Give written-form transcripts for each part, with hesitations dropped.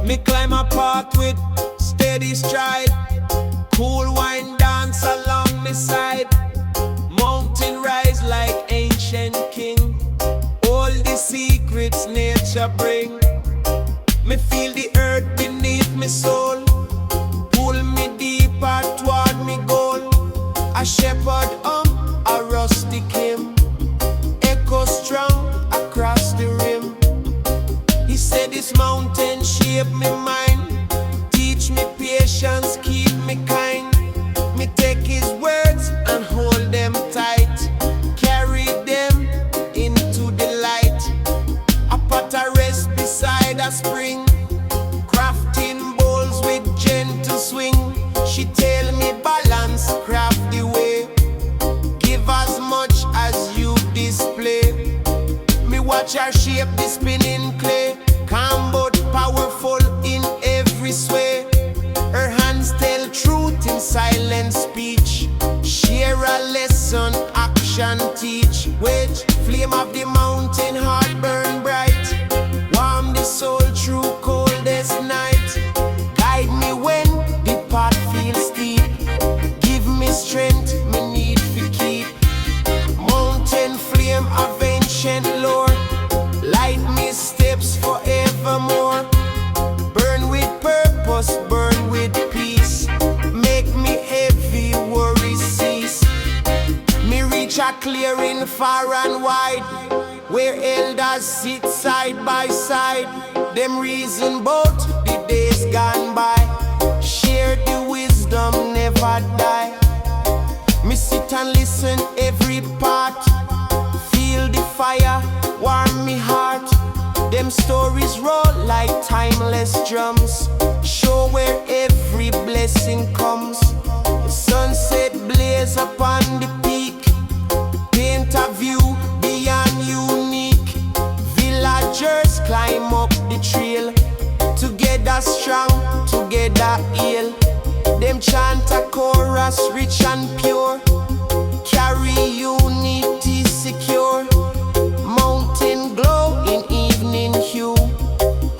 Me climb a path with steady stride, cool wine dance along me side. Mountain rise like ancient king, all the secrets nature bring. Me feel the earth beneath me soul, pull me deeper toward me goal. A shepherd a rustic hymn, echo strong across the rim. He said this mountain shape me mind, teach me patience, keep me kind. Me take his words and hold them tight, carry them into the light. A pot a rest beside a spring, crafting bowls with gentle swing. She tell me balance, craft the way, give as much as you display. Me watch her shape the spinning clay, calm but powerful in every sway. Her hands tell truth in silent speech, share a lesson, action teach. Wedge, flame of the mountain, heart burn bright, warm the soul through coldest night. Guide me when the path feels steep, give me strength me need to keep. Mountain flame of ancient lore, light me steps forevermore. Burn with purpose, burn with peace, make me heavy, worries cease. Me reach a clearing far and wide, where elders sit side by side. Them reason bout the days gone by, share the wisdom, never die. Me sit and listen every part, feel the fire, warm me heart. Them stories roll like timeless drums, show where every blessing comes. The sunset blaze upon the peak, paint a view beyond unique. Villagers climb up the trail, together strong, together heal. Them chant a chorus rich and pure, carry unity secure. Mountain glow in evening hue,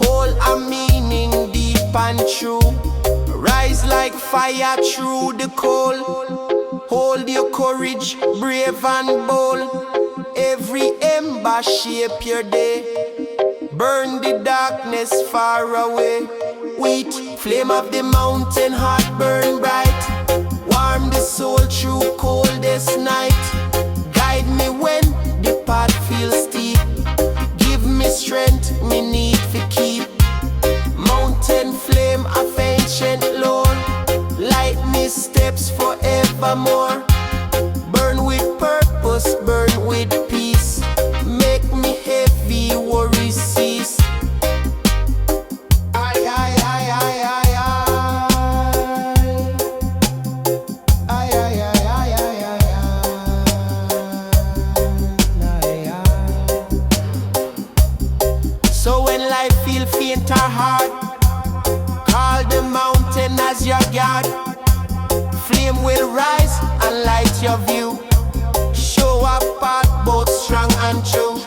hold a meaning deep and true. Rise like fire through the cold, hold your courage, brave and bold. Every ember shape your day, burn the darkness far away. Wheat, flame of the mountain, heart burn bright, warm the soul through coldest night. Guide me when the path feels steep, give me strength me need to keep. Mountain flame of ancient lore, light me steps forevermore. Burn with purpose, burn with peace, make me heavy, worries cease. So when life feel faint or hard, call the mountain as your guard. Flame will rise and light your view, show a path both strong and true.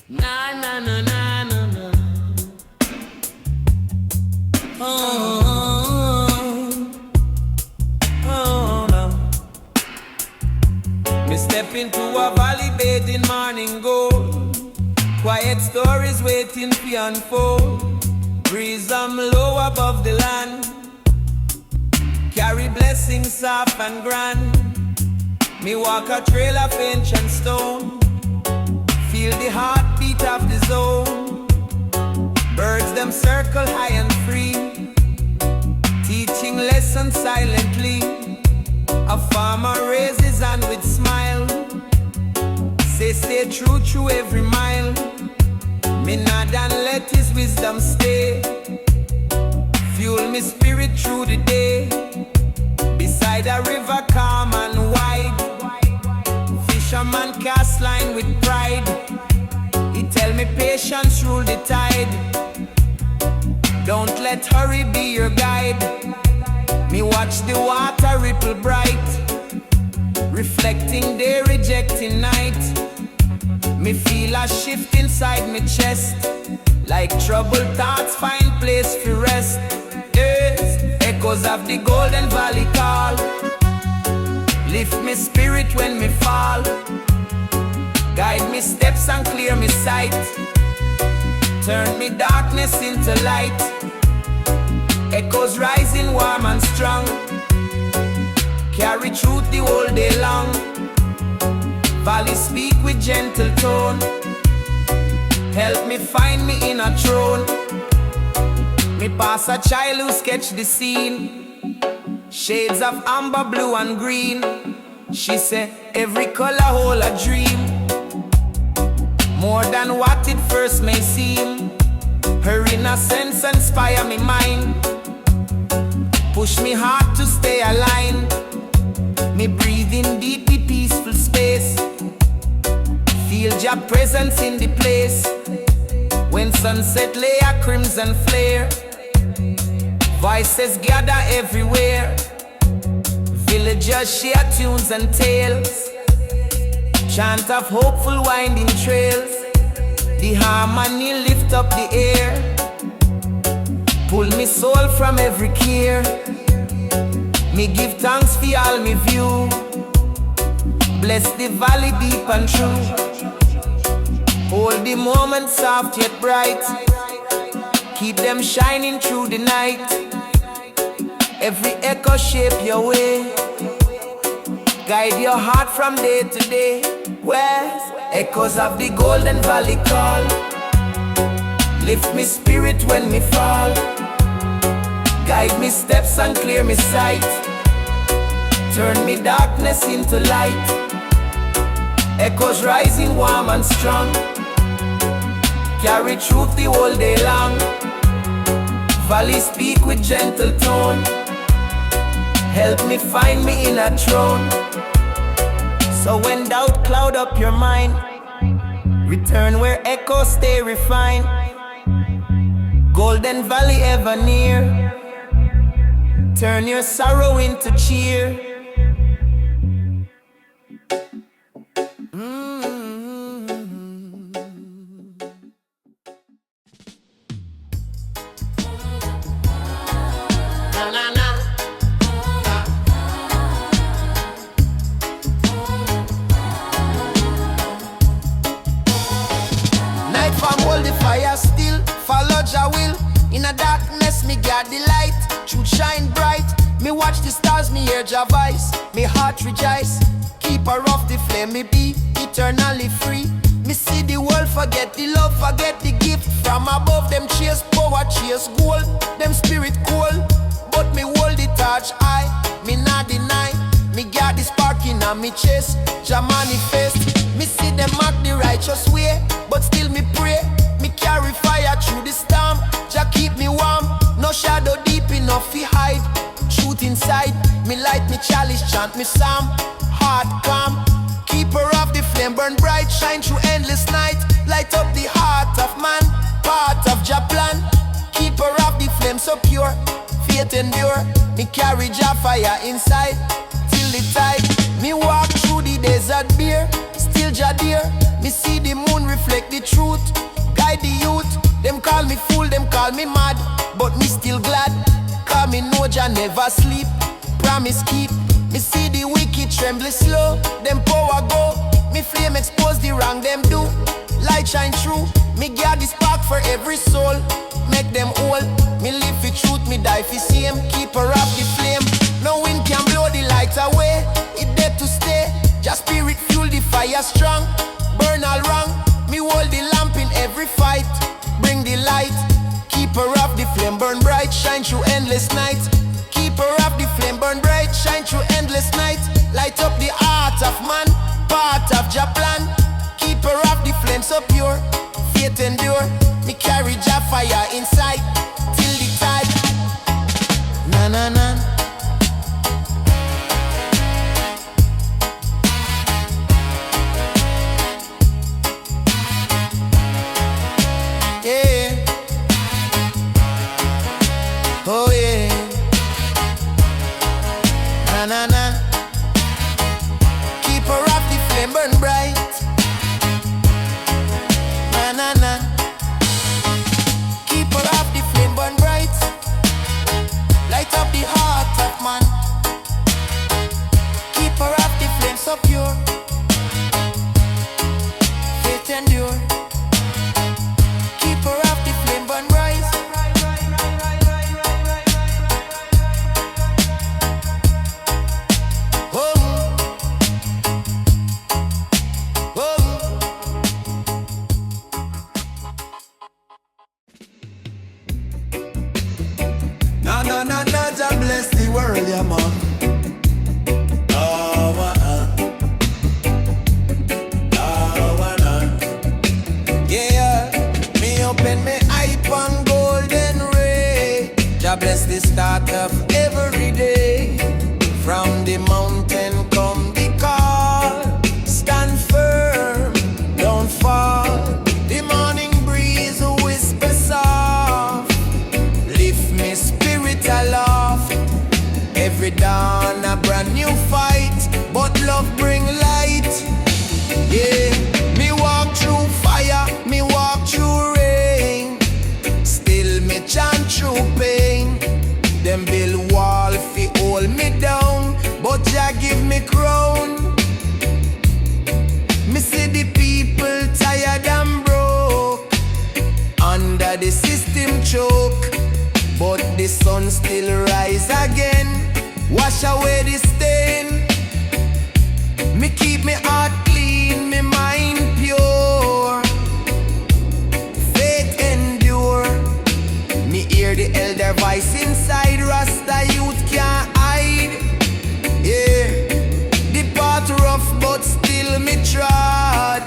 Na na na na na na. Oh no. Me step into a valley bathing morning gold, quiet stories waiting to unfold. Breeze low above the land, carry blessings soft and grand. Me walk a trail of ancient stone, feel the heartbeat of the zone. Birds them circle high and free, teach teaching lessons silently. A farmer raises hand with smile. Say stay true through every mile. Me nod and let his wisdom stay. Fuel me spirit through the day. Beside a river calm and wide, fisherman cast line with pride. He tell me patience rule the tide. Don't let hurry be your guide. Me watch the water ripple bright, reflecting day, rejecting night. Me feel a shift inside me chest, like troubled thoughts find place for rest. Yes, echoes of the Golden Valley call, lift me spirit when me fall, guide me steps and clear me sight, turn me darkness into light. Echoes rising warm and strong, carry truth the whole day long. Valley speak with gentle tone, help me find me in a throne. Me pass a child who sketch the scene, shades of amber, blue and green. She say every color hold a dream, more than what it first may seem. Her innocence inspire me mind, push me hard to stay aligned. Me breathing deep with peaceful space, feel your presence in the place. When sunset lay a crimson flare, voices gather everywhere. Villagers share tunes and tales, chant of hopeful winding trails. The harmony lift up the air, pull me soul from every care. Me give thanks for all me view, bless the valley deep and true. Hold the moment soft yet bright, keep them shining through the night. Every echo shape your way, guide your heart from day to day. Where echoes of the Golden Valley call, lift me spirit when me fall, guide me steps and clear me sight, turn me darkness into light. Echoes rising warm and strong, carry truth the whole day long. Valley speak with gentle tone, help me find me in a throne. So when doubt cloud up your mind, return where echoes stay refined. Golden Valley ever near, turn your sorrow into cheer. Fire still, follow Jah will. In a darkness, me got the light. Truth shine bright. Me watch the stars, me hear Jah voice. Me heart rejoice. Keep her off the flame, me be eternally free. Me see the world, forget the love, forget the gift. From above them chase power, chase gold. Them spirit cold, but me hold the torch high. Me not deny, me got the spark in a me chest. Jah manifest. Me see them mark the righteous way, but still me pray. Me carry fire through the storm. Jah keep me warm. No shadow deep enough to hide. Truth inside. Me light me chalice, chant me psalm. Heart calm. Keep her off the flame, burn bright, shine through endless night. Light up the heart of man, part of Jah plan. Keep her off the flame so pure, faith endure. Me carry Jah fire inside till the tide. Me walk through the desert bare, still Jah dear. Me see the moon reflect the truth, guide the youth. Them call me fool, them call me mad, but me still glad. Cause me know Jah never sleep, promise keep. Me see the wicked tremble slow, them power go. Me flame expose the wrong them do, light shine through. Me got the spark for every soul, make them whole. Me live for truth, me die for same. Keep her up the flame, no wind can blow the light away. It dead to stay, just spirit fuel the fire strong. Burn all wrong, me hold the lamp in every fight. Bring the light, keep her up the flame burn bright, shine through endless night. Keep Keep her up, the flame burn bright, shine through endless night. Light up the heart of man, part of Jah plan. Keep her up, the flame so pure, faith endure. Me carry Jah fire inside till the tide. Na na na. Yeah. Oh yeah. Na na na. Keep her up, the flame burn bright. Na na na. Keep her up, the flame burn bright. Light up the heart of man. Keep her up, the flame so pure. Faith endure. Keep her up, the flame burn bright. Na, Jah bless the world, yeah, man. Yeah, me open me eye on golden ray. Jah bless the start of every day. From the mountain come the call. Stand firm, don't fall. The morning breeze whisper soft. Lift me spirit aloft. Every dawn a brand new fight, but love bring light. Yeah, me walk through fire, me walk through rain. Still me chant through pain. Them build wall fi hold me down, but Jah give me crown. Me see the people tired and broke, under the system choke, but the sun still rise again. Wash away the stain. Me keep me heart clean, me mind pure. Faith endure. Me hear the elder voice inside. Rasta youth can't hide. Yeah, the path rough but still me trod.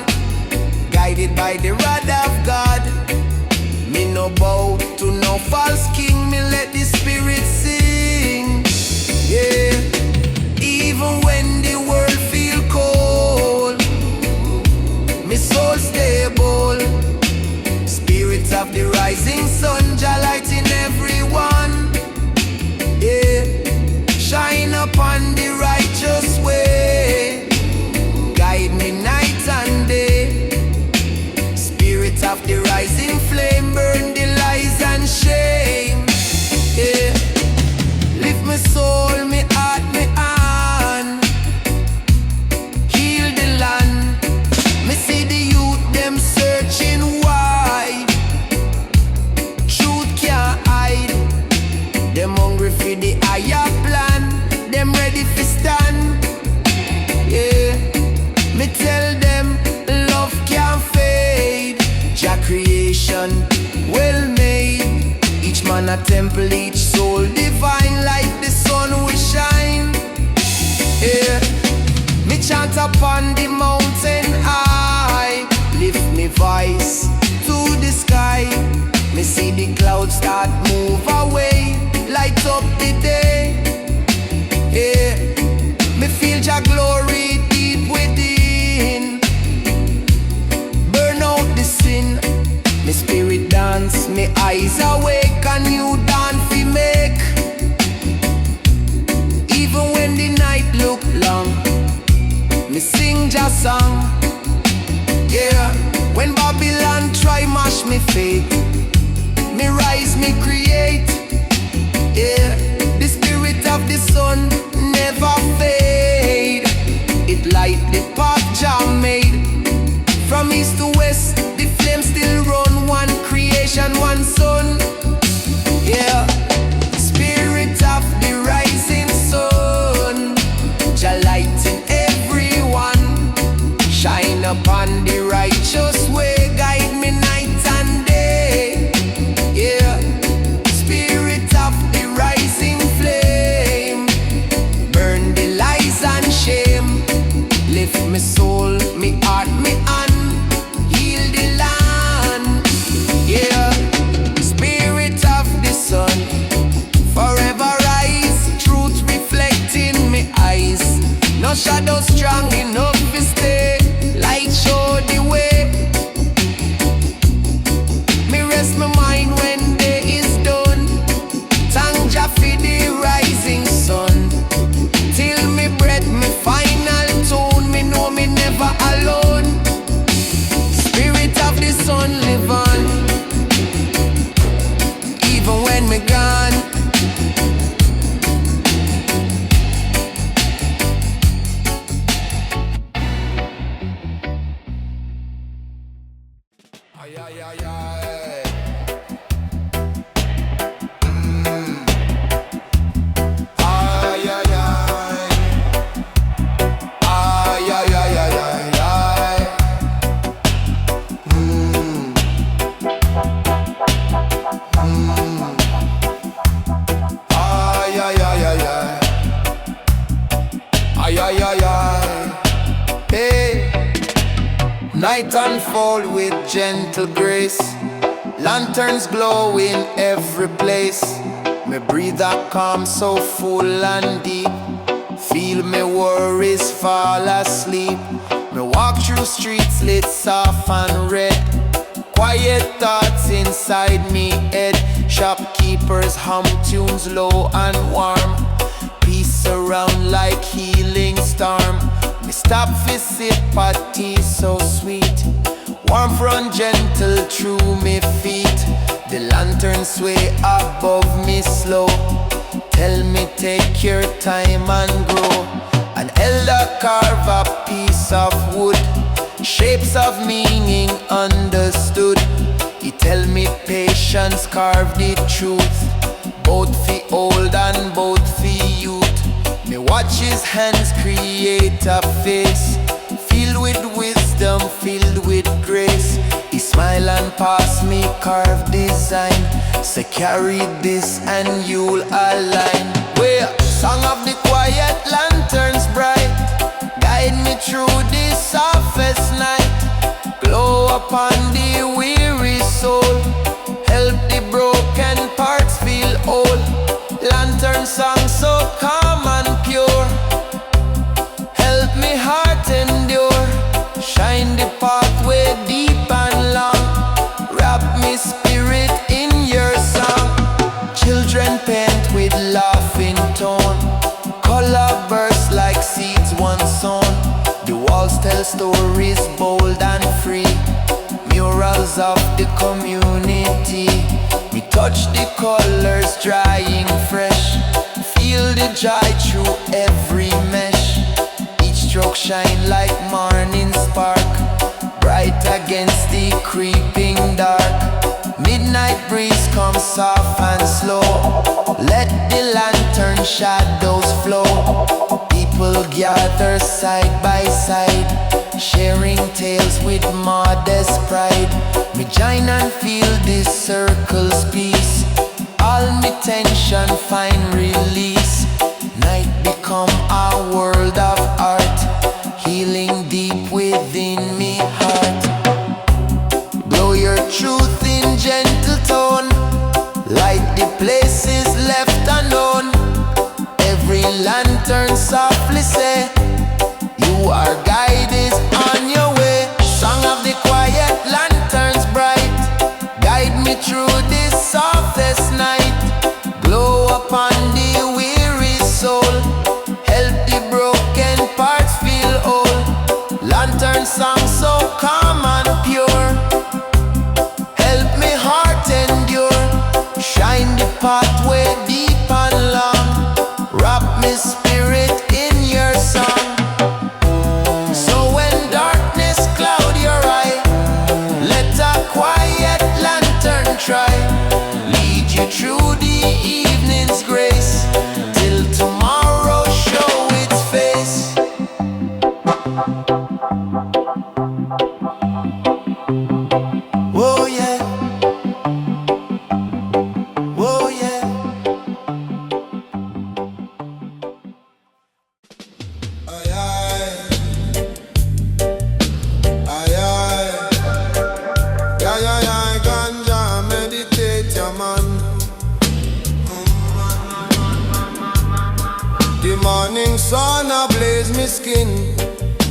Guided by the rod of God. Me no bow to no false king. Me let the spirit sing. Yeah, even when the world feel cold, me soul stable. Spirit of the rising sun, Jah light in everyone. Yeah, shine upon the righteous way. Guide me night and day. Spirit of the rising flame, burn the lies and shame. Yeah, lift my soul, me heart, me hand. Heal the land. Me see the youth, them searching wide. Truth can't hide. Them hungry for the higher plan. Them ready for stand. Yeah, me tell them love can't fade. Jah creation well made. Each man a temple, each soul divine. Like the sun we shine. Yeah, me chant upon the mountain high. Lift me voice to the sky. Me see the clouds start move away. Light up the day. Yeah, me feel Jah glory deep within. Burn out the sin. Me spirit dance, me eyes awake. A new dawn fi make. Even when the night look long, me sing Jah song. Yeah, when Babylon try mash me faith, me rise, me create. Yeah, the spirit of the sun never fade. It light the path Jah made. From east to west, the flame still run. One creation, one sun. Yeah, spirit of the rising sun. Jah light in everyone. Shine upon the righteous way. Guide me night and day. Yeah, spirit of the rising flame. shadow strong enough to stay. Light show the way. Me rest my mind when day is done. Thank Jah for the rising sun. Till me breath, me final tune. Me know me never alone. Spirit of the sun live on. Even when me gone. Ay, ay, ay, ay. Ay, ay, ay. Ay, ay, ay, ay, ay, ay. Ay, ay, ay, ay, ay. Ay, ay, ay, ay. Hey. Night unfold with gentle grace. Lanterns glow in every place. Me breathe a calm so full and deep. Feel me worries fall asleep. Me walk through streets lit soft and red. Quiet thoughts inside me head. Shopkeepers hum tunes low and warm. Peace around like healing storm. Me stop fi sip a tea so sweet. Warmth run gentle through me feet. The lantern sway above me slow. Tell me take your time and grow. An elder carve a piece of wood. Shapes of meaning understood. He tell me patience carve the truth. Both fi old and both fi youth. Me watch his hands create a face. Filled with wisdom, filled with grace. He smile and pass me carved design. Say carry this and you'll align. Where song of the quiet lanterns bright. Guide me through this softest night. Glow upon the weary soul. Help the broken parts feel whole. Lantern song so calm and pure. Help me heart endure. Shine the pathway deep and long. Wrap me spirit in your song. Children paint with laughing tone. Color bursts like seeds once sown. The walls tell stories bold and free. Murals of the community. We touch the colors drying fresh. Feel the joy through every mesh. Each stroke shine like morning spark. Bright against the creeping dark. Midnight breeze comes soft and slow. Let the lantern shadows flow. People gather side by side. Sharing tales with modest pride. Me join and feel this circle's peace. All me tension find release. Night become a world of art. Healing deep within me heart. Blow your truth in gentle tone. Light the places left unknown. Every lantern softly say, you are guided on your way. Song of the quiet lanterns bright. Guide me through this softest night. Glow upon the weary soul. Help the broken parts feel whole. Lantern song so calm and pure. Help me heart endure. Shine the pathway deep and long. Wrap me spirit in your song. So when darkness cloud your eye, let a quiet lantern try. Lead you through the evening's grace. Till tomorrow show its face. Whoa yeah. Whoa yeah. morning sun ablaze me skin.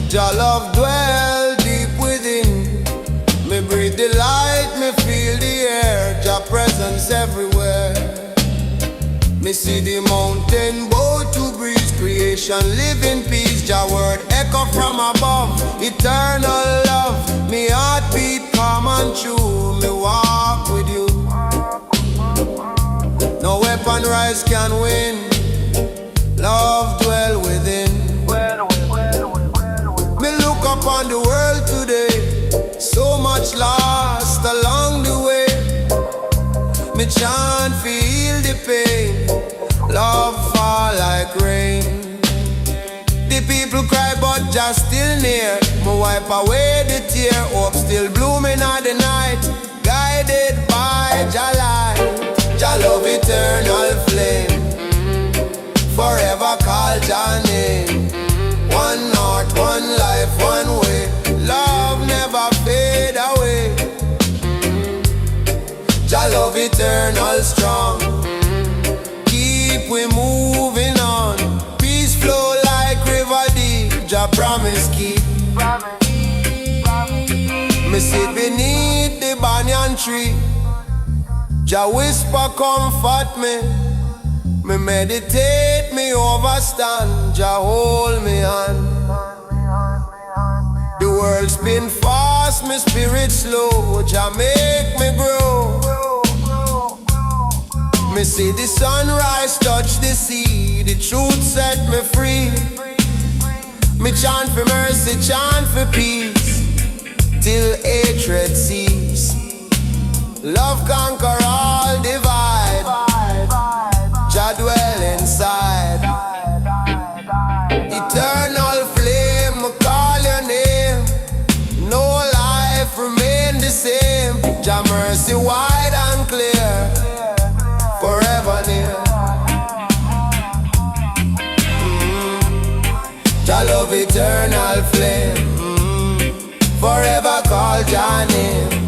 Jah love dwell deep within. Me breathe the light, me feel the air. Jah presence everywhere. Me see the mountain bow to breeze. Creation live in peace. Jah word echo from above. Eternal love. Me heart beat calm and true. Me walk with you. No weapon rise can win. Love dwell within. Me look upon the world today. So much lost along the way. Me chant feel the pain. Love fall like rain. The people cry but just still near. Me wipe away the tear. Hope still blooming at the night. Guided by Jah light. Jah love eternal flame. Forever call Jah name. One north, one life, one way. Love never fade away. Jah love eternal strong. Keep we moving on. Peace flow like river deep. Jah promise keep. Me sit beneath the banyan tree. Jah whisper comfort me. Me meditate, me overstand. Jah hold me hand. The world spin fast, me spirit slow. Jah make me grow. Me see the sunrise touch the sea. The truth set me free. Me chant for mercy, chant for peace, till hatred cease. Love conquer all divide. Jah dwell inside. Eternal flame, I call your name. No life remain the same. Jah mercy wide and clear, forever near. Jah love eternal flame. Forever call Jah name.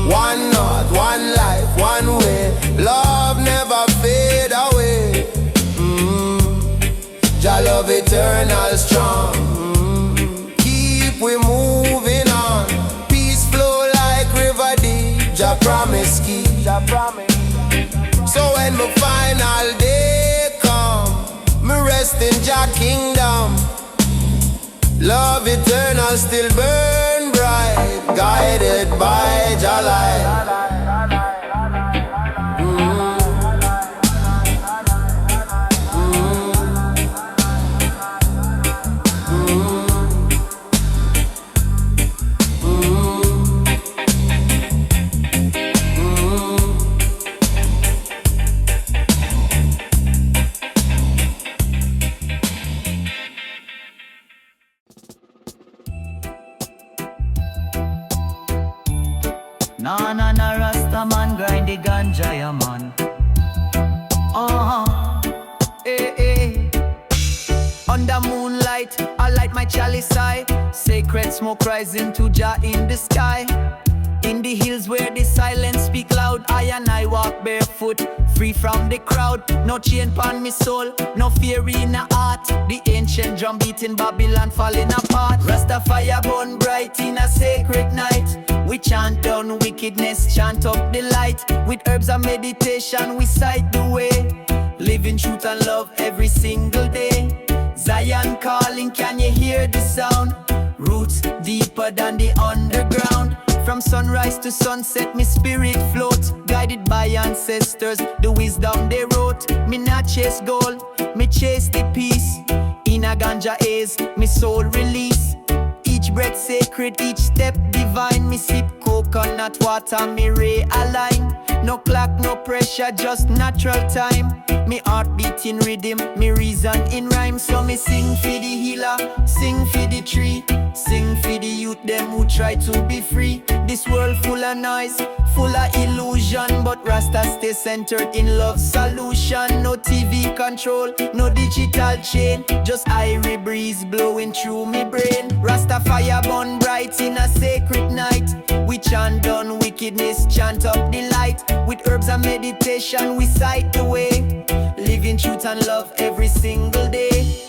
One north, one life, one way. Love never fade away. Jah love eternal strong. Keep we moving on. Peace flow like river deep. Jah promise keep. So when my final day come, me rest in Jah kingdom. Love eternal still burn bright, guided by Jah light. Na Rastaman grind the ganja, yeah man. Under moonlight, I light my chalice high. Sacred smoke rising to Jah in the sky. In the hills where the silence speak loud, I and I walk barefoot, free from the crowd. No chain pon me soul, no fear in a heart. The ancient drum beat in Babylon falling apart. Rasta fire burn bright in a sacred night. We chant down wickedness, chant up the light. With herbs and meditation, we sight the way. Living truth and love every single day. Zion calling, can you hear the sound? Roots deeper than the underground. From sunrise to sunset, me spirit float. Guided by ancestors, the wisdom they wrote. Me not chase gold, me chase the peace. In a ganja haze, me soul release. Each breath sacred, each step divine. Me sip coconut water, me realign. No clock, no pressure, just natural time. Me heart beat in rhythm, me reason in rhyme. So me sing for the healer, sing for the tree, sing for the youth them who try to be free. This world full of noise, full of illusion, but Rasta stay centered in love solution. No TV control, no digital chain, just irie breeze blowing through me brain. Rasta fire burn bright in a sacred night. We chant down wickedness, chant up the light. With herbs and meditation we sight the way. Living truth and love every single day.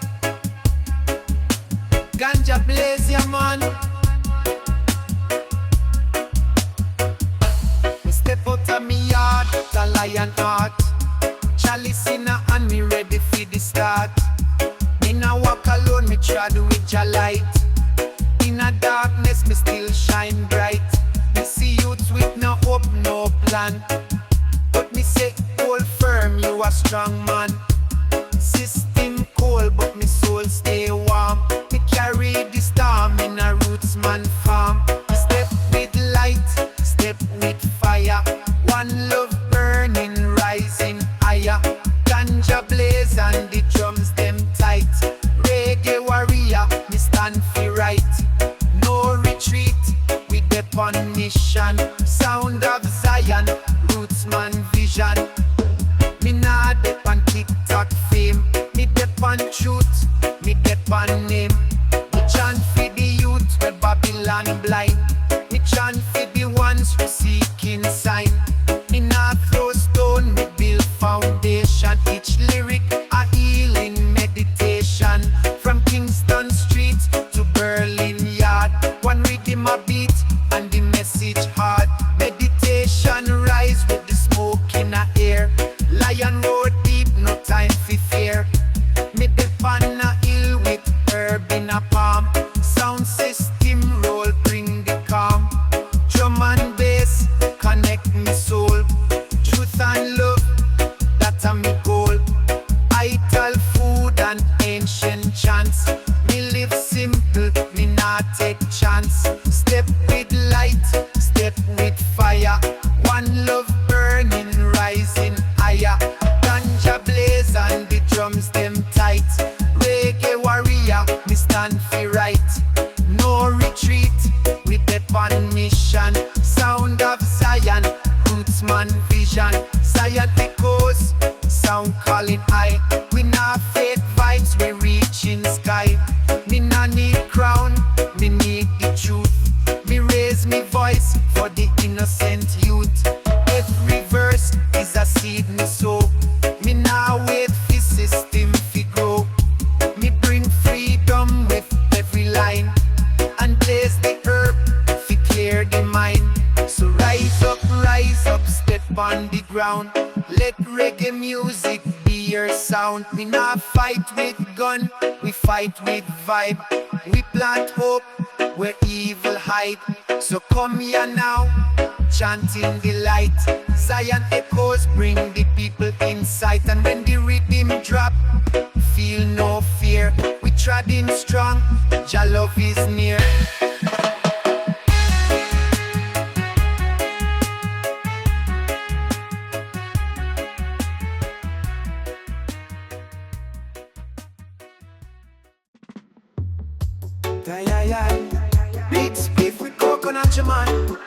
be the start. Me nah walk alone, me trod with Jah light. In a darkness, me still shine bright. Me see youths with no hope, no plan. But me say, hold firm, you a strong man. System cold, but me soul stay warm. Me carry the storm in a roots man farm. Step with light, step with fire. One love burning, rising higher. Ganja blaze and the drums them tight. Reggae warrior, me stand for right. No retreat, we dep on mission. Sound of Zion, roots man vision. Me nah dep on TikTok fame. Me dep on truth, me dep on name. Me chant for the youth where Babylon blind. Me chant for the ones who seeking sign. Me nah throw stone, me build foundation. Each lyric a healing meditation. From Kingston Street to Berlin Yard, one rhythm a beat and the message hard. Meditation rise with the smoke in the air. Lion road deep, no time for fear. Me dep on a hill with herb in a palm. Sound system roll, bring the calm. Drum and bass, connect me soul. Truth and love, that's a me goal. Ital food and ancient chants. Me live simple, me not take chance. Step with light, step with fire. One love burning, rising higher. Ganja blaze and the drums them tight. Reggae warrior, me stand for right. No retreat, we dep on mission. Sound of Zion, roots man vision. Zion echoes, sound calling high. We not fake vibes, we reaching sky. Me nah need crown, me need the truth. Me raise me voice for the innocent youth. Every verse is a seed me sow. Me nah wait for system fi grow. Me bring freedom with every line, and blaze the herb fi clear the mind. So rise up, step on the ground. Let reggae music be your sound. We not fight with gun, we fight with vibe. We plant hope where evil hide. So come here now, chanting the light. Zion echoes bring the people insight. And when the rhythm drop, feel no fear. We treading strong, Jah love is near. Big spliff with coconut, your man.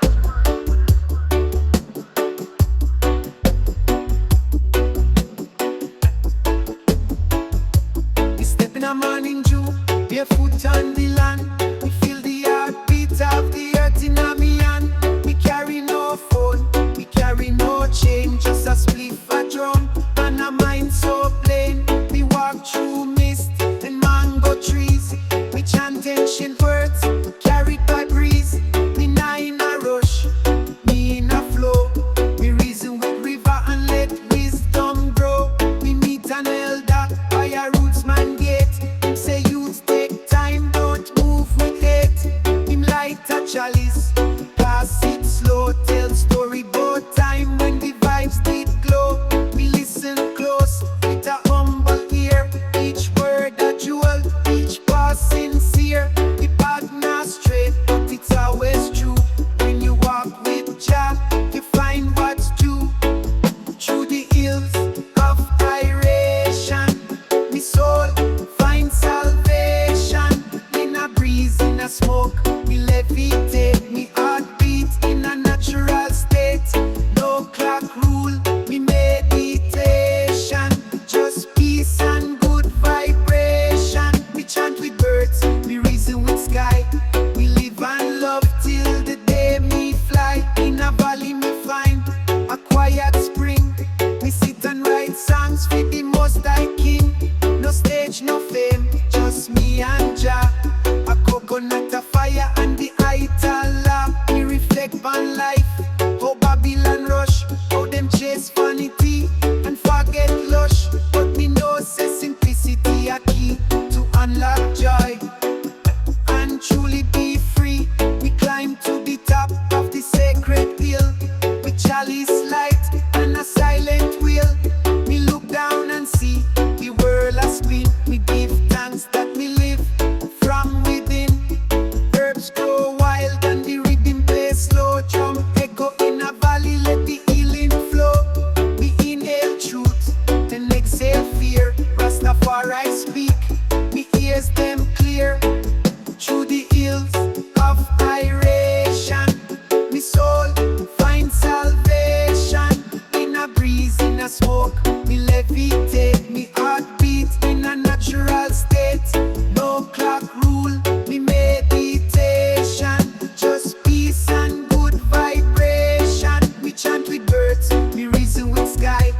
We step in a morning dew, barefoot on the land. We feel the heartbeat of the earth in a me hand. We carry no phone, we carry no chain, just a spliff, a drum, and a mind so plain. We walk through mist and mango trees. We chant ancient words, carried by breeze. Me nah in a rush, me in a flow. We reason with river and let wisdom grow. We meet an elder by a roots man gate. Him say youths take time, don't move with hate. Him light a chalice, pass it slow. Tell story about time when the vibes did glow. We listen close with a humble ear. Each word a jewel, each pass sincere. The path not straight, but it's always true. When you walk with Jah, you find what's due. Through the hills of Iration, me soul find salvation. In a breeze, in a smoke, me levitate. Me Before I speak, me ears them clear. Through the hills of Iration, me soul find salvation. In a breeze, in a smoke, me levitate. Me heartbeat in a natural state. No clock rule, me meditation. Just peace and good vibration. We chant with birds, we reason with sky.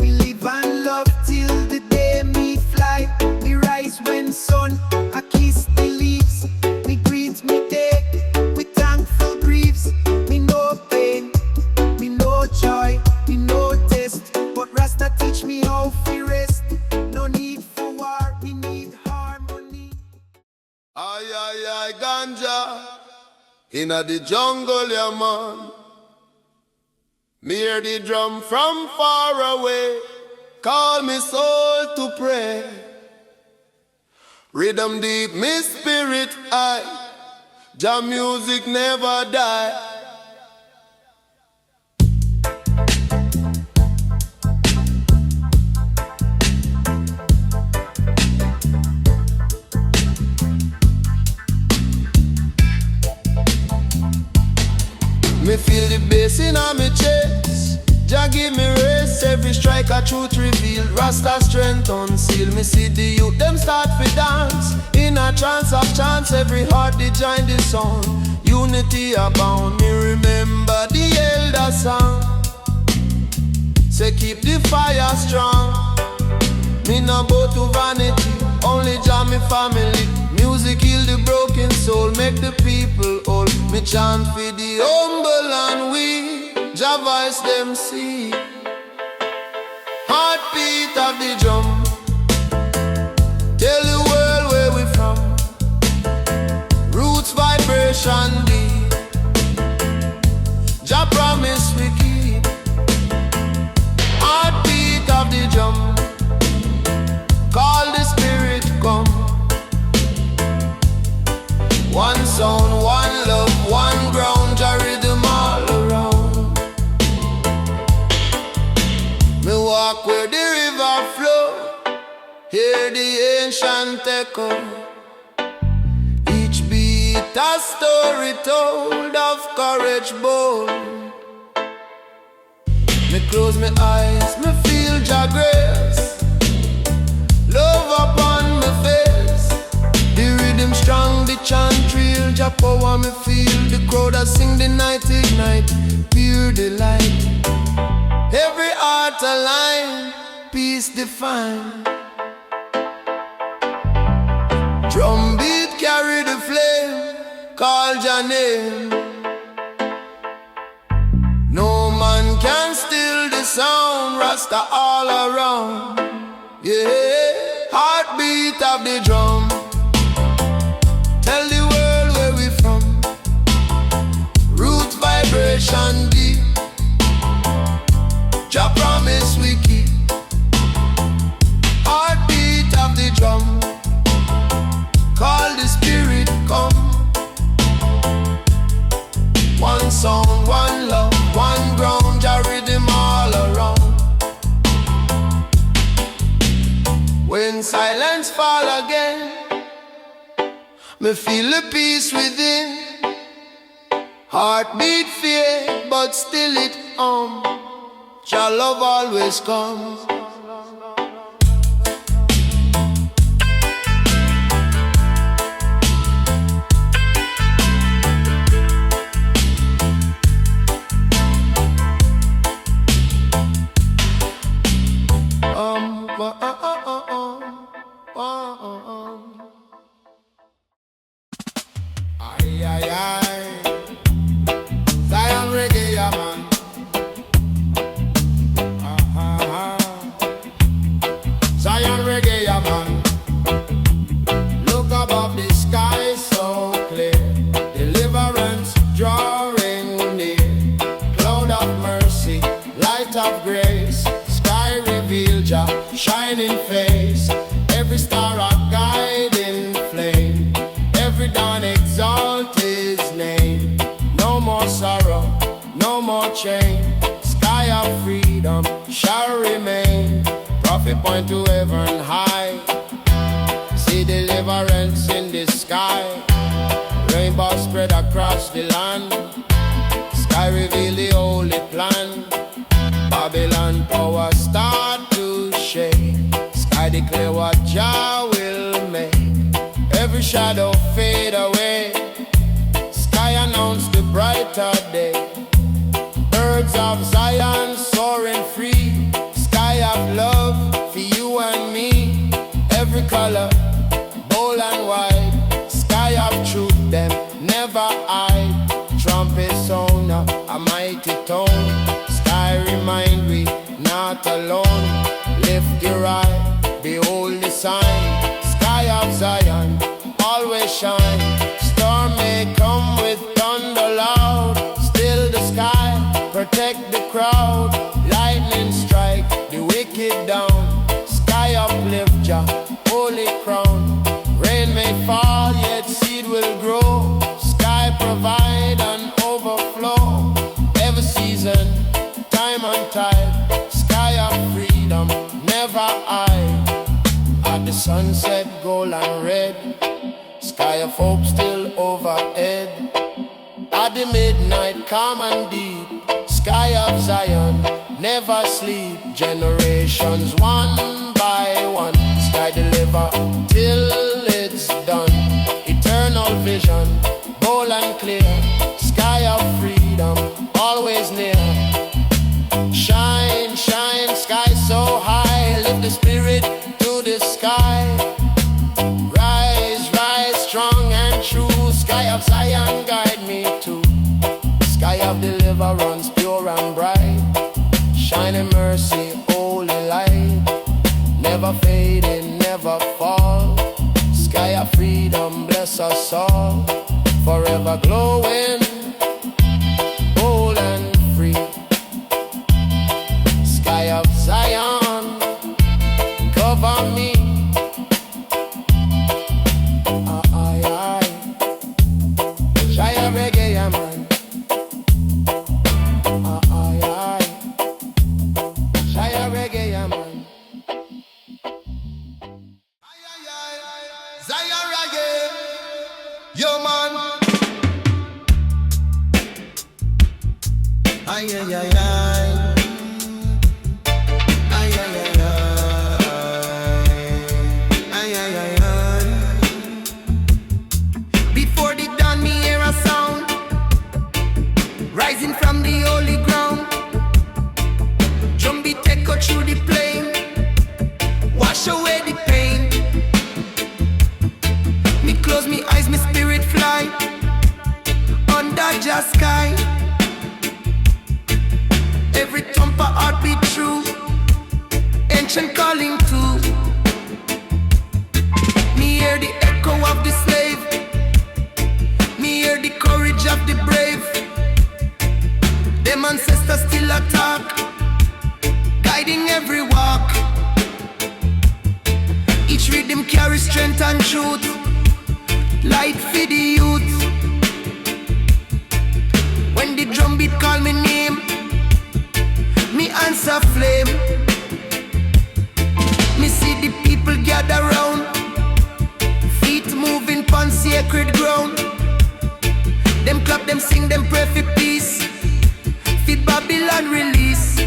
We live and love till the day me fly. We rise when sun a kiss the leaves. Me greet me day with thankful griefs. Me no pain, me no joy, me no test. But Rasta teach me how to rest. No need for war, we need harmony. Ay, ay, ay, ganja. Inna the jungle, yeah, man. Me hear the drum from far away. Call me soul to pray. Rhythm deep, me spirit high. Jah music never die. Me feel the bass in on me chest. Jah give me rest. Every strike a truth revealed. Rasta strength unsealed. Me see the youth them start fi dance. In a trance of chance, every heart they join the song. Unity abound. Me remember the elder song. Say keep the fire strong. Me no bow to vanity. Only Jah me family. Music heal the broken soul, make the people whole. Me chant for the humble and weak. Jah voice them see. Heartbeat of the drum. Tell the world where we from. Roots vibration deep. Jah promise we keep. Heartbeat of the drum. Call the spirit come. One sound, one love, one ground. Jah rhythm all around. Me walk where the river flow. Hear the ancient echo. Each beat a story told of courage bold. Me close my eyes, me feel Jah grace. Love upon my face. The rhythm strong, the chant real. Jah power me feel. The crowd that sing the night ignite. Pure delight. Every heart align. Peace define. Drum beat carry the flame. Call Jah name. No man can steal the sound. Rasta all around. Yeah, heartbeat of the drum. Tell the world where we from. Root vibration deep. Jah promise we keep. Heartbeat of the drum. Call the spirit come. One song, one love, one ground. Jah rhythm all around. When silence fall again, me feel the peace within. Heartbeat fear, but still it Jah love always comes. Ay, ay, ay. Zion reggae, yeah, man. Zion reggae, yeah, man. Look above the sky so clear. Deliverance drawing near. Cloud of mercy, light of grace. Sky reveal Jah shining face. Every star a guiding flame. Every dawn exalt His name. No more sorrow, no more chain. Sky of freedom shall remain. Prophet point to heaven high. see deliverance in the sky. Rainbow spread across the land. Sky reveal the holy plan. Babylon power start to shake. Sky declare what Jah will make. Every shadow fade away. Sky announce the brighter day. Birds of Zion soaring free. Sky of love for you and me. Every color, bold and wide. Sky of truth, them never hide. Trumpet sound, a mighty tone. Sky remind we not alone. Lift your eye, behold the sign. Sky of Zion, always shine. Storm may come with thunder loud. Still the sky, protect the crowd. Lightning strike the wicked down. Sky uplift Jah, holy crown. Rain may fall, yet seed will grow. Sky provide and overflow. Every season, time and tide. Sky of freedom, never hide. At the sunset, gold and red. Sky of hope still overhead. At the midnight, calm and deep. Sky of Zion, never sleep. Generations one by one. Sky deliver till it's done. Eternal vision, bold and clear. Sky of freedom, always near. Shine, shine, sky so high. Lift the spirit to the sky. Rise, rise, strong and true. Sky of Zion, guide me to. Sky of deliverance, pure and bright. Shining mercy, holy light. Never fading, never fall. Sky of freedom, bless us all. Forever glowing, bold and free. Sky of Zion, cover me. Aye, aye. Shia reggae, yeah, man. Aye, aye. Shia reggae, yeah, man. Zion reggae, yo man. Ay ay ay ay, ay ay ay ay, ay ay ay ay. Before the dawn, me hear a sound rising from the holy ground. Drum beat echo through the plain, wash away the pain. Me close me eyes, me spirit fly under Jah sky. Every thumper heart beat true, ancient calling too. Me hear the echo of the slave, me hear the courage of the brave. Them ancestors still attack, guiding every walk. Each rhythm carries strength and truth, light for the youth. When the drum beat call me name, me answer flame. Me see the people gather round, feet moving pon sacred ground. Them clap, them sing, them pray for peace. Feed Babylon release.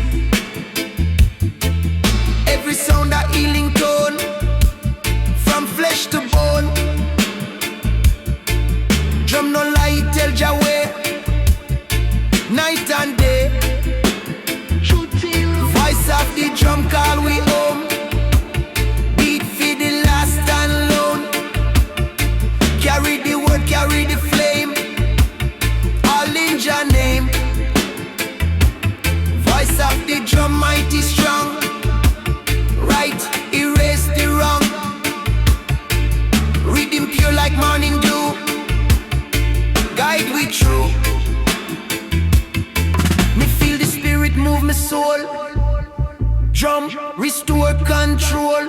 Every sound a healing tone, from flesh to bone. Drum no lie, tell Jah way, night and day. Voice of the drum call we home, beat for the last and lone. Carry the word, carry the flame, all in Jah name. Voice of the drum mighty strong, right, erase the wrong. Rhythm pure like morning dew, guide we true. Me feel the spirit move my soul. Drum restore control.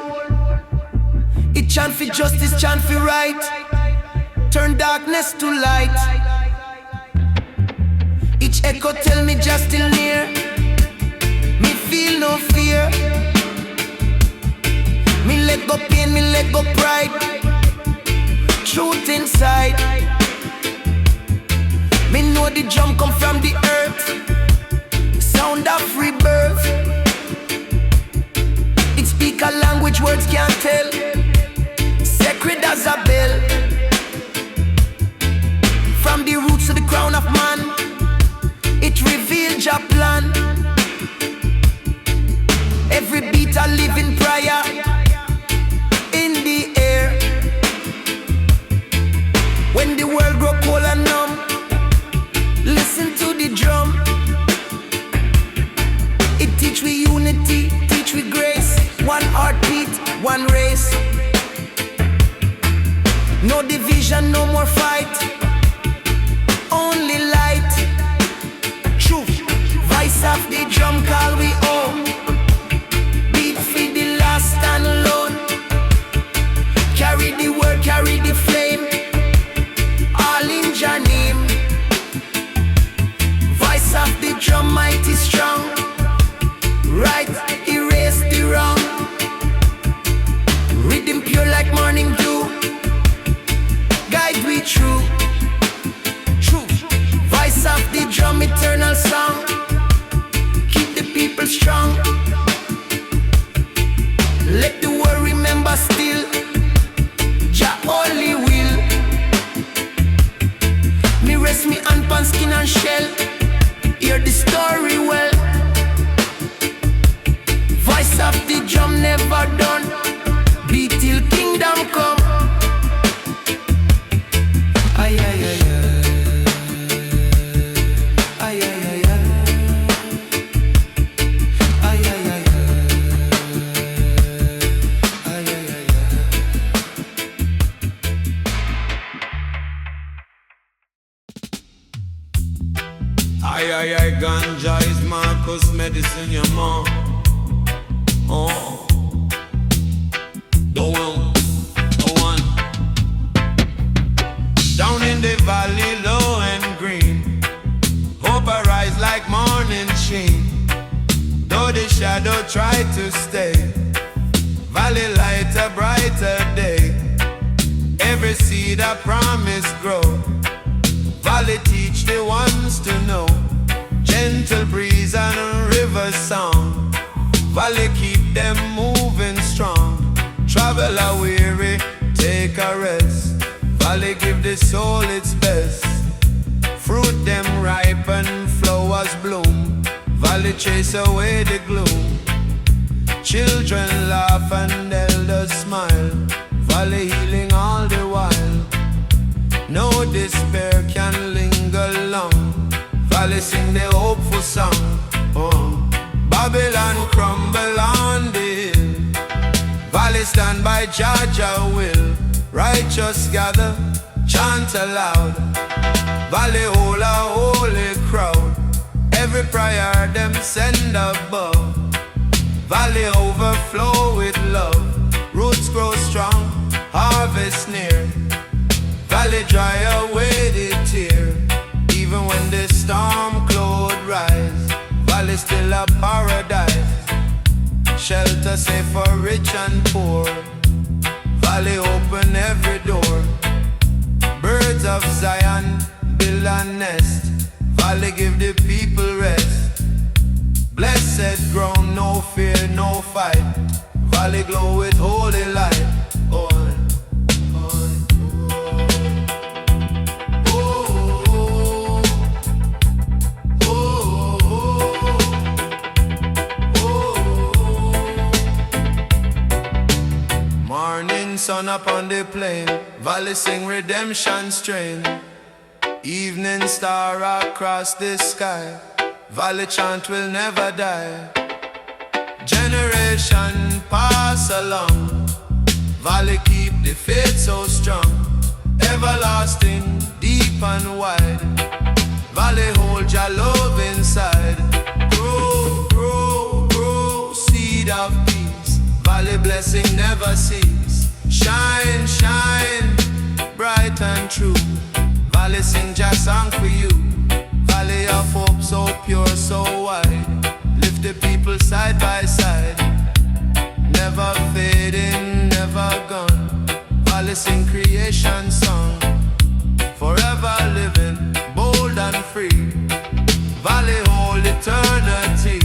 It chant for justice, chant for right. Turn darkness to light. Each echo tell me just still near. Me feel no fear. Me let go pain, me let go pride. truth inside. Me know the drum come from the earth, sound of rebirth. It speak a language words can't tell, sacred as a bell. From the roots to the crown of man, it reveals your plan. Every beat a living prayer in the air. When the world grow cold and numb, listen to the drum. It teach we unity, teach we grace. One heartbeat, one race. No division, no more fight, only light. Truth, voice of the drum call we home. Beat for the last and alone. Carry the word, carry the flame, all in Jah name. Voice of the drum mighty strong. Right, erase the wrong. Rhythm pure like morning dew, guide we true. Voice of the drum, eternal song. Keep the people strong. Let the world remember still, Jah only will. Me rest me hand pan skin and shell, hear the story well. Voice of the drum never done, beat till kingdom come. Ay, ay, ay, ay. Ay, ay, ay, ay. Ay, ay, ay, ay. Ay, ay, ay, ay. Ay, ay, ay, ganja is Marcus medicine, your mom. Oh, go on. Down in the valley, low and green, hope arise like morning sheen. Though the shadow try to stay, valley light a brighter day. Every seed I promise grow, valley teach the ones to know. Gentle breeze and a river song, valley keep them moving strong. Traveler weary, take a rest, valley give the soul its best. Fruit them ripen, flowers bloom, valley chase away the gloom. Children laugh and elders smile, valley healing all the while. No despair can linger long, valley sing the hopeful song. Oh. Babylon crumble on the hill, valley stand by Jah will. Righteous gather, chant aloud, valley hold a holy crowd. Every prayer them send above, valley overflow with love. Roots grow strong, harvest near, valley dry away the tear. Even when the storm cloud rise, valley still a paradise. Shelter safe for rich and poor, valley open every door. Birds of Zion build a nest, valley give the people rest. Blessed ground, no fear, no fight, valley glow with holy light. Oh. Morning sun upon the plain, valley sing redemption strain. Evening star across the sky, valley chant will never die. Generation pass along, valley keep the faith so strong. Everlasting, deep and wide, valley hold Jah love inside. Grow, grow, grow, seed of peace, valley blessing never cease. Shine, shine, bright and true, valley sing Jah song for you. Valley of hope so pure, so wide, lift the people side by side. Never fading, never gone, valley me sing creation song. Forever living, bold and free. Valley hold eternity.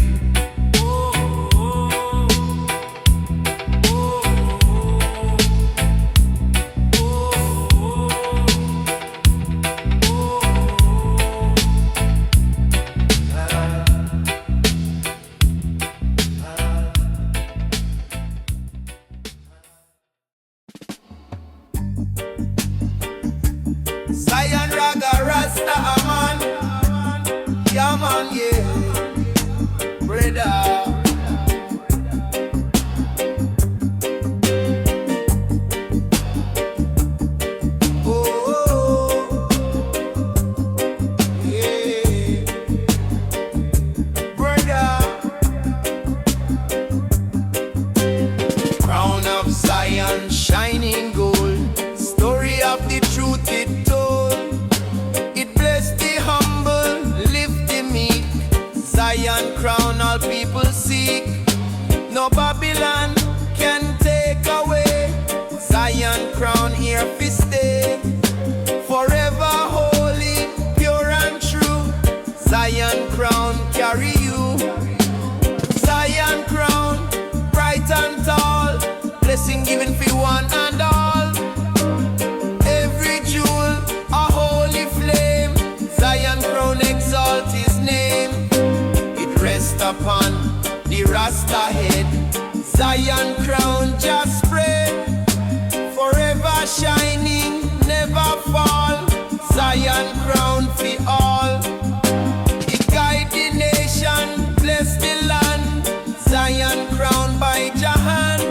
Zion Raga Rastaman, yeah man, yeah, brother. Oh, yeah, brother. Crown of Zion, shining gold. Story of the truth it told. It blessed the humble, lift the meek. Zion crown all people seek. No Babylon can take away. Zion crown here fi stay. Forever holy, pure and true. Zion crown carry you. Zion crown, bright and tall. Blessing given for one and all. Every jewel, a holy flame. Zion crown exalt his name. It rests upon the Rasta head. Zion crown just spread. Forever shining, never fall. Zion crown for all. It guide the nation, bless the land. Zion crown by Jah hand.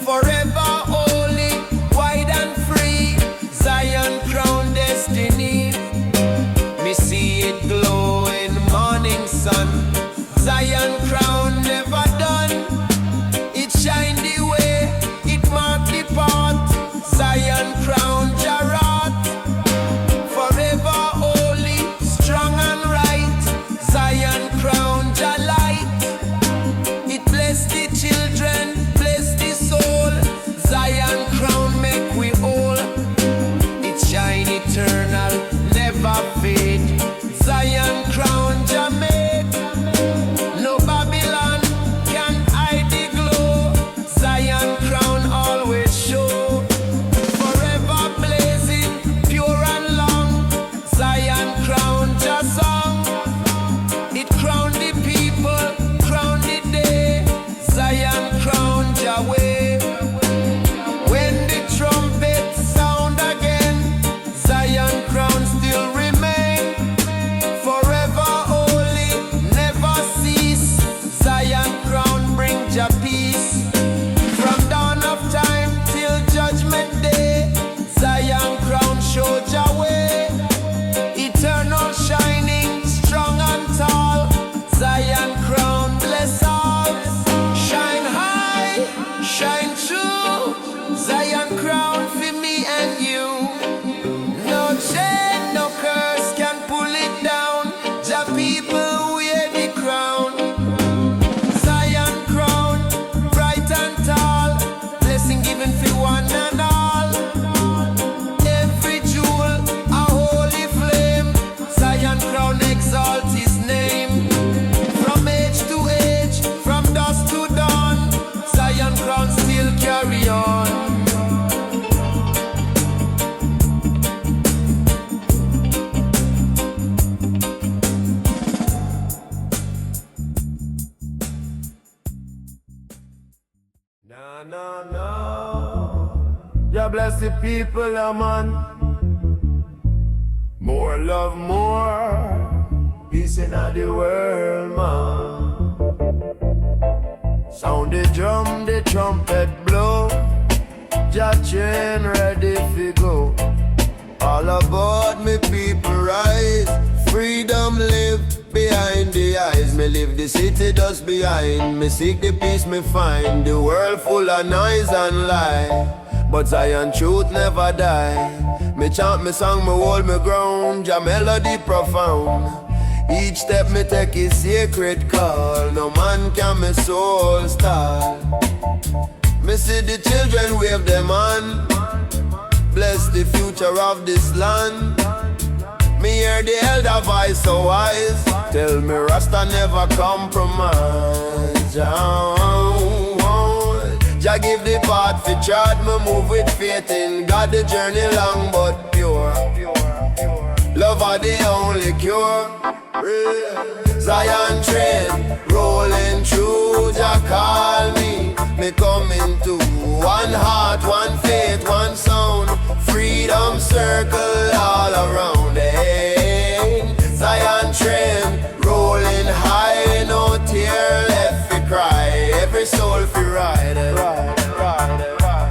Forever holy, wide and free. Zion crown destiny. Me see it glow in morning sun. Zion crown never done. It shine the way, it mark the path. Zion crown Jarat. Forever holy, strong and right. Zion crown Jah light. It bless the children, bless the soul. Zion crown make we whole. It shine eternal, never fade. Zion crown Jah make. No Babylon can hide the glow. Zion crown always show. Forever blazing, pure and long. Zion crown Jah song. It crown the people, crown the day. Zion crown Jah way. When the trumpet sound again, Zion crown still remain. Forever holy, never cease. Zion crown bring Jah peace. From dawn of time till judgment day, Zion crown show Jah way. Eternal shining, strong and tall. Zion crown bless all. Shine high, shine true. Zion crown for me and you. No chain, no curse can pull it down. Jah people wear the crown. Zion crown, bright and tall. Blessing given for one and all. Every jewel, a holy flame. Zion crown exalt his name. From age to age, from dusk to dawn, Zion crown still carry on. No, no, no. Jah bless the people, man. More love, more peace in the world, man. Sound the drum, the trumpet blow. Jah chain ready to go. All aboard me people rise. Freedom live behind the eyes. Me leave the city just behind. Me seek the peace me find. The world full of noise and lie, but Zion truth never die. Me chant me song, me hold me ground. Jah melody profound. Each step me take is sacred call. No man can me soul stall. Me see the children wave them on. creator of this land. Me hear the elder voice so wise, tell me Rasta never compromise. Jah give the path for chart, me move with faith in God. The journey long but pure. Love are the only cure. Zion train rolling through. Jah call me. Me coming to one heart, one faith, one sound. Freedom circle all around. Hey, Zion train rolling high, no tear left to cry. Every soul fi ride it.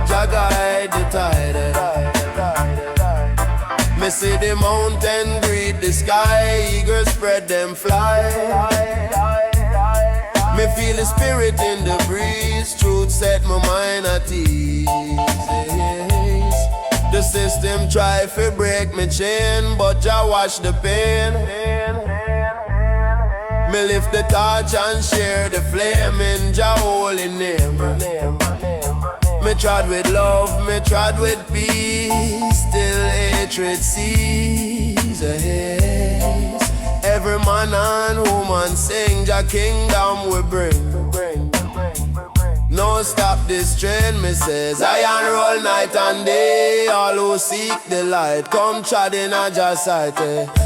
Jah guide the tide. Me see the mountain greet the sky, eagles spread them fly. Me feel the spirit in the breeze, truth set my mind at ease. The system try to break me chain, but Jah watch the pain. Me lift the torch and share the flame in Jah holy name. Me trod with love, me trod with peace, still hatred sees ahead. Every man and woman sing Jah kingdom we bring. No stop this train, me says Zion roll night and day. All who seek the light come trod in a Jah sight.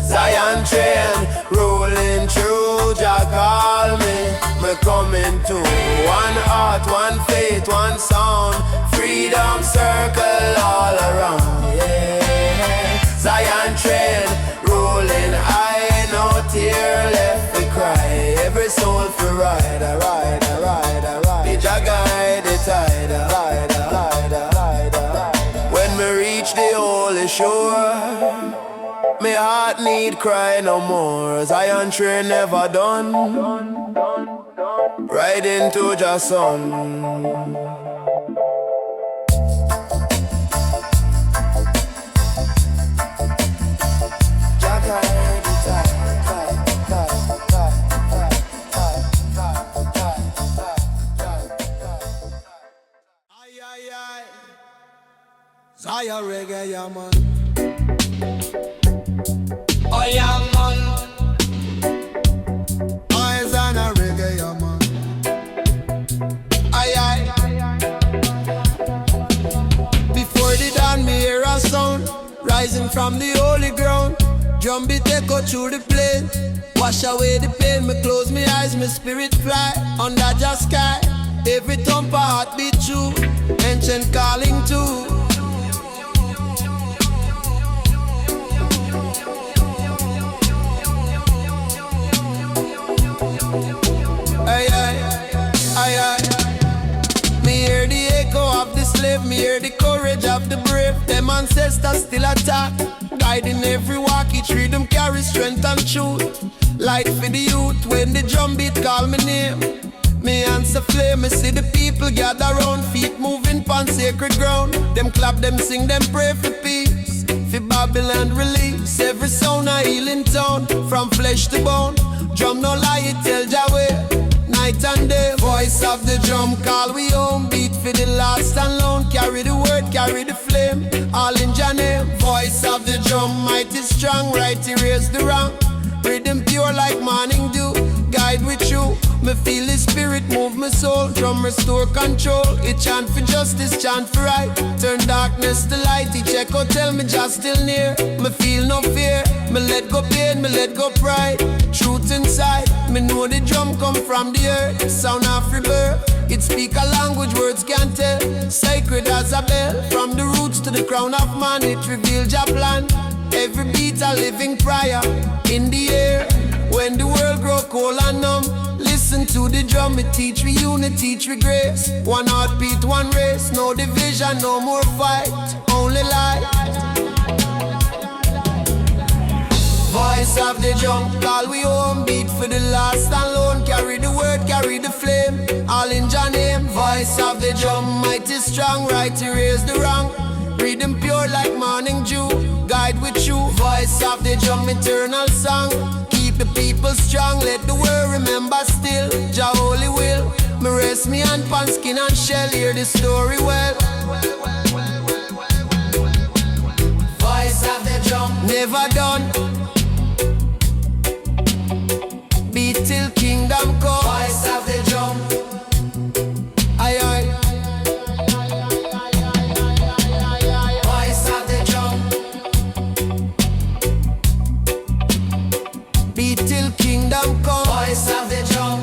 Zion train rolling through. Jah call me. Me coming to one heart, one faith, one sound. Freedom circle all around. Yeah. Zion train rolling high, no tear left to cry. Every soul for ride, a ride, a ride, a ride. The Jah guide the tide, a ride, a ride, a ride, a ride. When me reach the holy shore, me heart need cry no more. Zion train never done. Right into Jah sun. Zion reggae, yeah man. Oh yeah man. Eyes on a reggae, yeah man. Aye aye. Before the dawn, me hear a sound rising from the holy ground. Drum beat echo through the plain. Wash away the pain, me close my eyes, my spirit fly under the sky. Every thump a heartbeat true, ancient calling too. Aye, aye, aye, aye. Me hear the echo of the slave, me hear the courage of the brave. Them ancestors still attack, guiding every walk. Each rhythm carry strength and truth. Light for the youth when the drum beat call me name. Me answer flame, me see the people gather round. Feet moving pon sacred ground. Them clap, them sing, them pray for peace. For Babylon release, every sound a healing tone. From flesh to bone, drum no lie, it tell Jah way. Night and day, voice of the drum call we home. Beat for the last and lone. Carry the word, carry the flame, all in Jah name. Voice of the drum, mighty strong, right erase the wrong. Rhythm pure like morning dew, guide with you. Me feel the spirit move my soul. Drum restore control. It chant for justice, chant for right. Turn darkness to light. Each echo tell me just still near. Me feel no fear. Me let go pain, me let go pride. Truth inside. Me know the drum come from the earth. Sound of rebirth. It speak a language words can't tell. Sacred as a bell. From the roots to the crown of man, it reveals Jah plan. Every beat a living prayer in the air. When the world grow cold and numb, listen to the drum. It teach we unity, teach we grace. One heartbeat, one race. No division, no more fight, only light. Voice of the drum, call we home. Beat for the last and lone. Carry the word, carry the flame, all in Jah name. Voice of the drum, mighty strong, right to raise the wrong. Rhythm pure like morning dew, guide with you. Voice of the drum, eternal song. Keep the people strong, let the world remember still Jah holy will. Me rest me hand pon skin and shell, hear the story well. never done. Beat till kingdom come. Voice of the drum. Aye aye. Voice of the drum. Beat till kingdom come. Voice of the drum.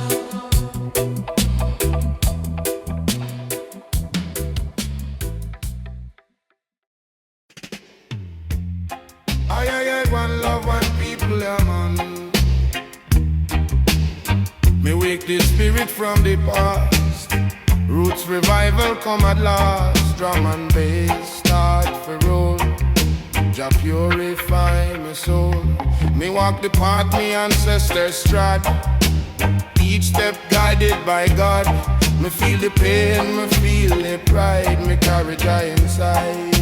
Aye, one love, one people, yeah, man. Me wake the spirit from the past. Roots revival come at last. Drum and bass start for roll. Jah purify my soul. Me walk the path me ancestors trod. Each step guided by God. Me feel the pain, me feel the pride. Me carry Jah inside.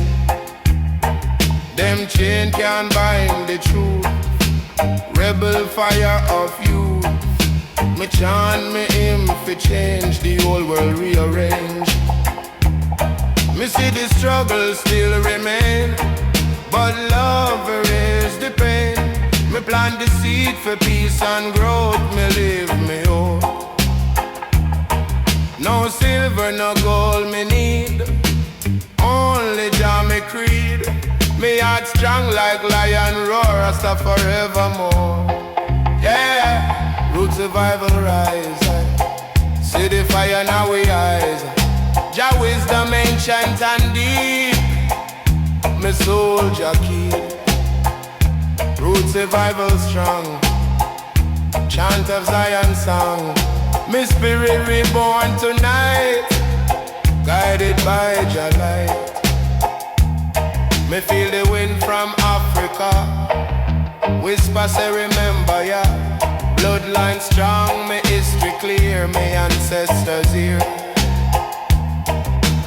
Them chain can't bind the truth. Rebel fire of you. Me chant me hymn fi change the whole world rearrange. Me see the struggle still remain, but love erase the pain. Me plant the seed for peace and growth. Me live me hope. No silver, no gold me need. Only Jah me creed. Me heart strong like lion roar, Rasta forevermore. Yeah, root survival rise. See the fire in our eyes. Jah wisdom ancient and deep. Me soul Jah keep. Root survival strong. Chant of Zion song. Me spirit reborn tonight. Guided by Jah light. Me feel the wind from Africa. Whisper say remember ya. Bloodline strong, me history clear. Me ancestors here.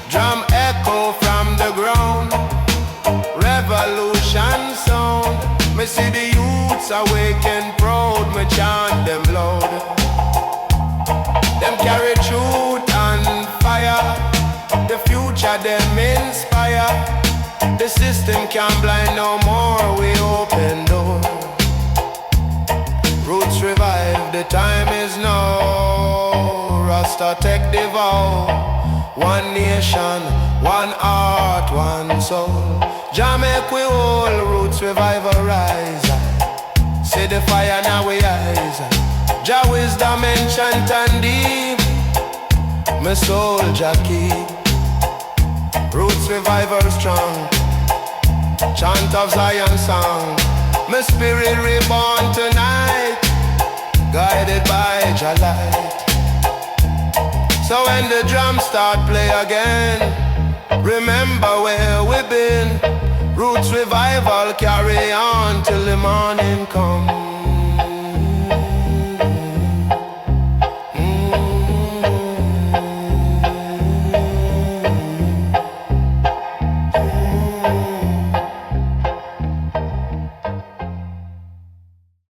Drum echo from the ground. Revolution sound. Me see the youths awaken proud. Me chant them loud. Them carry truth and fire. The future them inspire. The system can't blind no more, we open door. Roots revive, the time is now. Rasta take the vow. One nation, one heart, one soul. Jah make we all, roots revive arise. See the fire now we eyes. Jah wisdom ancient and deep. My soul Jah keep. Roots revival strong. Chant of Zion song. My spirit reborn tonight. Guided by Jah light. So when the drums start play again, remember where we've been. Roots revival carry on till the morning comes.